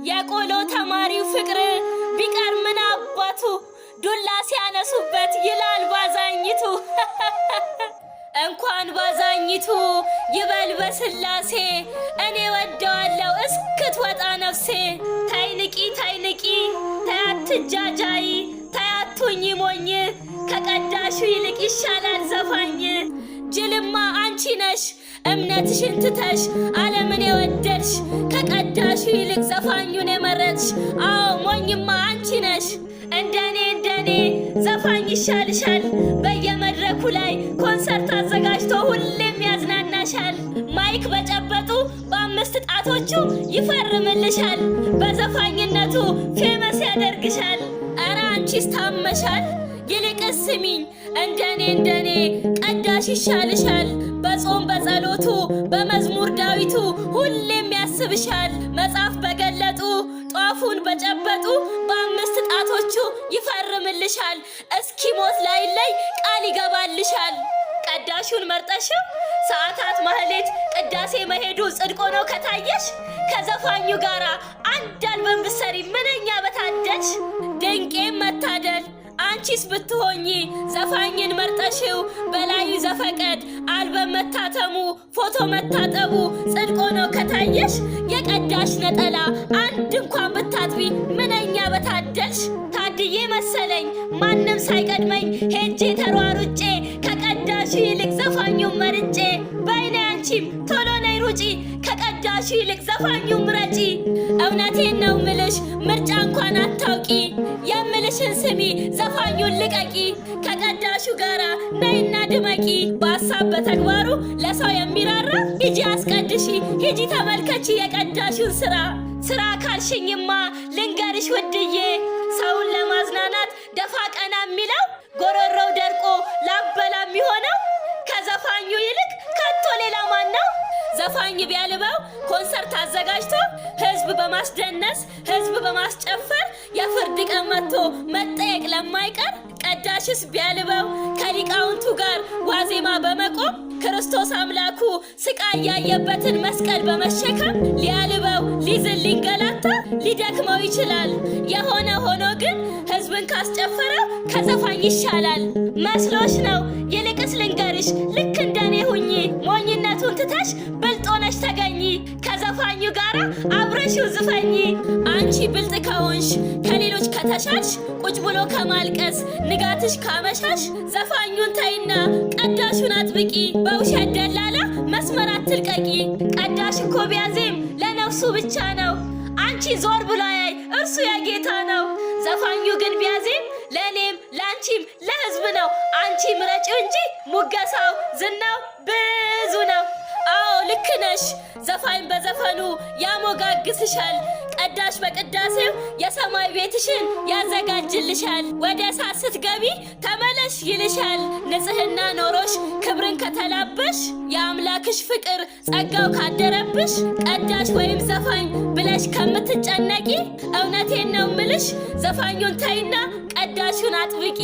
የቆሎ ተማሪው ፍቅር ቢቀር ምን አባቱ ዱላ ሲያነሱበት ይላል ባዛኝቱ እንኳን ባዛኝቱ ይበል በስላሴ እኔ ወደዋለሁ እስክትወጣ ነፍሴ ታይንቂ ታያትጃጃይ ታያቱኝ ሞኝ ከቀዳሹ ይልቅ ይሻላል ዘፋኝ ጅልማ አንቺ ነሽ እምነትሽን ትተሽ ዓለምን የወደድሽ ከቀዳሹ ይልቅ ዘፋኙን የመረጥሽ አዎ ሞኝማ አንቺ ነሽ እንደኔ ዘፋኝ ይሻልሻል በየመድረኩ ላይ ኮንሰርት አዘጋጅቶ ሁሌም ያዝናናሻል ማይክ በጨበጡ በአምስት ጣቶቹ ይፈርምልሻል በዘፋኝነቱ ፌመስ ያደርግሻል ኧረ አንቺስ ታመሻል ይልቅስ ስሚኝ እንደኔ ቀዳሽ ይሻልሻል በጾም በጸሎቱ በመዝሙር ዳዊቱ ሁሌም ያስብሻል መጽሐፍ በገለጡ ጧፉን በጨበጡ በአምስት ጣቶቹ ይፈርምልሻል እስኪሞት ላይ ቃል ይገባልሻል ቀዳሹን መርጠሽው ሰዓታት ማህሌት ቅዳሴ መሄዱ ጽድቆ ነው ከታየሽ ከዘፋኙ ጋራ አንድ አልበም ብትሰሪ ምንኛ በታደልሽ ድንቄም መታደል አንቺስ ብትሆኚ ዘፋኝን መርጠሽው በላዩ ዘፈቀድ አልበም መታተሙ ፎቶ መታጠቡ ጽድቆ ነው ከታየሽ የቀዳሽ ነጠላ አንድ እንኳን ብታጥቢ ምንኛ በታደልሽ ታድዬ መሰለኝ ማንም ሳይቀድመኝ ሄጄ ተሯሩጬ ከቀዳሹ ይልቅ ዘፋኙን መርጬ በይኔ አንቺም ቶሎ ነይ ሩጪ ከቀዳሹ ይልቅ ዘፋኙን ምረጪ እውነቴን ነው ምልሽ ምርጫ እንኳን አታውቂ የምልሽን ስሚ ዘፋኙን ልቀቂ ከቀዳሹ ጋራ ነይና ድመቂ በሀሳብ በተግባሩ ለሰው የሚራራ ሂጂ አስቀድሺ ሂጂ ተመልከቺ የቀዳሹን ስራ ካልሽኝማ ልንገርሽ ውድዬ ሰውን ለማዝናናት ደፋ ቀና የሚለው ጎሮሮው ደርቆ ላበላ የሚሆነው ከዘፋኙ ይልቅ ከቶ ሌላ ማን ነው ዘፋኝ ቢያልበው ኮንሰርት አዘጋጅቶ ህዝብ በማስደነስ ህዝብ በማስጨፈር የፍርድ ቀን መጥቶ መጠየቅ ለማይቀር ቀዳሽስ ቢያልበው ከሊቃውንቱ ጋር ዋዜማ በመቆም ክርስቶስ አምላኩ ስቃይ ያየበትን መስቀል በመሸከም ሊያልበው ሊዝል ሊንገላታ ሊደክመው ይችላል የሆነ ሆኖ ግን ህዝብን ካስጨፈረው ከዘፋኝ ይሻላል መስሎሽ ነው ይልቅስ ልንገርሽ ልክ እንደኔ ሁኚ ሞኝነቱን ትተሽ ብልጦነሽ ተገኚ ከዘፋኙ ጋራ አብረሽው ዝፈኚ አንቺ ብልጥ ከሆንሽ ከሌሎች ከተሻልሽ ቁጭ ብሎ ከማልቀስ ንጋትሽ ካመሻሽ ዘፋኙን ተይና ቀዳሹን አጥብቂ በውሸት ደላላ መስመር አትልቀቂ ቀዳሽ እኮ ቢያዜም ለነፍሱ ብቻ ነው አንቺ ዞር ብሎ ያይ እርሱ የጌታ ነው ዘፋኙ ግን ቢያዜም ለኔም ላንቺም ለህዝብ ነው አንቺ ምረጪው እንጂ ሙገሳው ዝናው ብዙ ነው አዎ ልክ ነሽ ዘፋኝ በዘፈኑ ያሞጋግስሻል ቀዳሽ በቅዳሴው የሰማይ ቤትሽን ያዘጋጅልሻል ወደ እሳት ስትገቢ ተመለሽ ይልሻል ንጽህና ኖሮሽ ክብርን ከተላበሽ የአምላክሽ ፍቅር ጸጋው ካደረብሽ ቀዳሽ ወይም ዘፋኝ ብለሽ ከምትጨነቂ እውነቴን ነው ምልሽ ዘፋኙን ተይና ቀዳሹን አጥብቂ